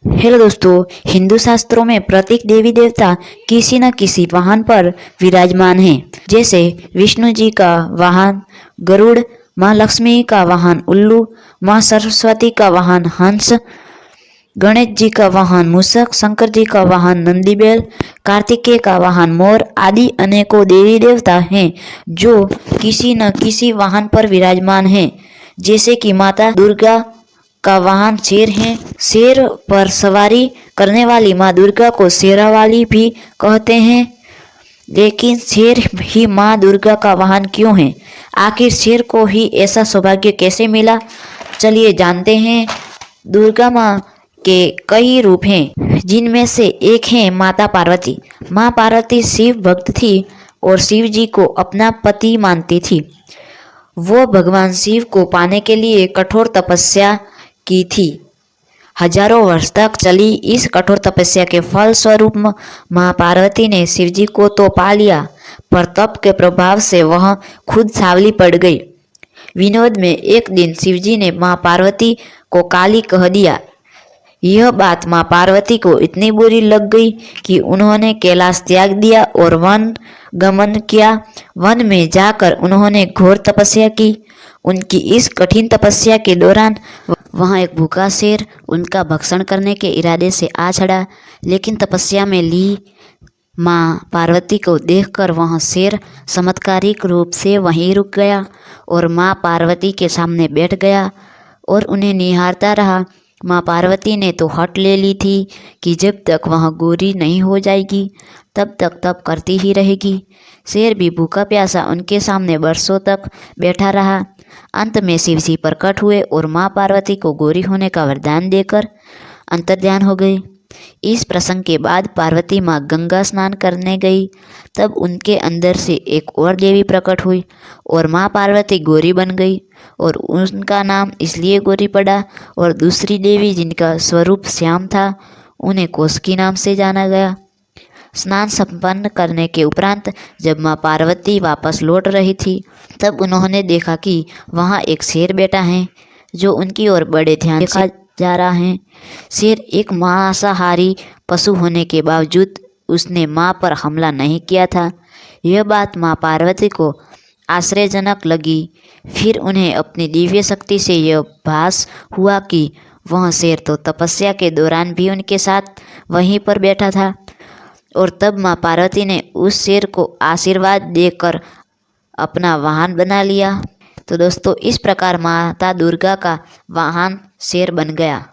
Hello दोस्तों, हिंदू शास्त्रों में प्रत्येक देवी देवता किसी न किसी वाहन पर विराजमान हैं। जैसे विष्णु जी का वाहन गरुड़, माँ लक्ष्मी का वाहन उल्लू, माँ सरस्वती का वाहन हंस, गणेश जी का वाहन मूषक, शंकर जी का वाहन नंदीबैल, कार्तिकेय का वाहन मोर आदि अनेकों देवी देवता हैं जो किसी न किसी वाहन पर विराजमान हैं। जैसे कि माता दुर्गा का वाहन शेर है। शेर पर सवारी करने वाली माँ दुर्गा को शेरावाली भी कहते हैं। लेकिन शेर ही माँ दुर्गा का वाहन क्यों है? आखिर शेर को ही ऐसा सौभाग्य कैसे मिला? चलिए जानते हैं। दुर्गा माँ के कई रूप हैं, जिनमें से एक है माता पार्वती। माँ पार्वती शिव भक्त थी और शिव जी को अपना पति मानती थी। वो भगवान शिव को पाने के लिए कठोर तपस्या की थी। हजारों वर्ष तक चली इस कठोर तपस्या के फल स्वरूप माँ पार्वती ने शिवजी को तो पा लिया, पर तप के प्रभाव से वह खुद सांवली पड़ गई। विनोद में एक दिन शिवजी ने माँ पार्वती को काली कह दिया। यह बात माँ पार्वती को इतनी बुरी लग गई कि उन्होंने कैलाश त्याग दिया और वन गमन किया। वन में जाकर उन्होंने घोर तपस्या की। उनकी इस कठिन तपस्या के दौरान वहाँ एक भूखा शेर उनका भक्षण करने के इरादे से आ चढ़ा, लेकिन तपस्या में ली माँ पार्वती को देखकर वह शेर चमत्कारिक रूप से वहीं रुक गया और माँ पार्वती के सामने बैठ गया और उन्हें निहारता रहा। माँ पार्वती ने तो हट ले ली थी कि जब तक वह गोरी नहीं हो जाएगी तब तक तप करती ही रहेगी। शेर भी भूखा प्यासा उनके सामने बरसों तक बैठा रहा। अंत में शिव जी प्रकट हुए और माँ पार्वती को गोरी होने का वरदान देकर अंतर्ध्यान हो गए। इस प्रसंग के बाद पार्वती माँ गंगा स्नान करने गई। तब उनके अंदर से एक और देवी प्रकट हुई और माँ पार्वती गौरी बन गई और उनका नाम इसलिए गौरी पड़ा। और दूसरी देवी जिनका स्वरूप श्याम था, उन्हें कौशिकी नाम से जाना गया। स्नान संपन्न करने के उपरांत जब माँ पार्वती वापस लौट रही थी, तब उन्होंने देखा कि वहाँ एक शेर बैठा है जो उनकी ओर बड़े ध्यान देखा जा रहा है। शेर एक मांसाहारी पशु होने के बावजूद उसने माँ पर हमला नहीं किया था। यह बात माँ पार्वती को आश्चर्यजनक लगी। फिर उन्हें अपनी दिव्य शक्ति से यह भास हुआ कि वह शेर तो तपस्या के दौरान भी उनके साथ वहीं पर बैठा था। और तब माँ पार्वती ने उस शेर को आशीर्वाद देकर अपना वाहन बना लिया। तो दोस्तों, इस प्रकार माता दुर्गा का वाहन शेर बन गया।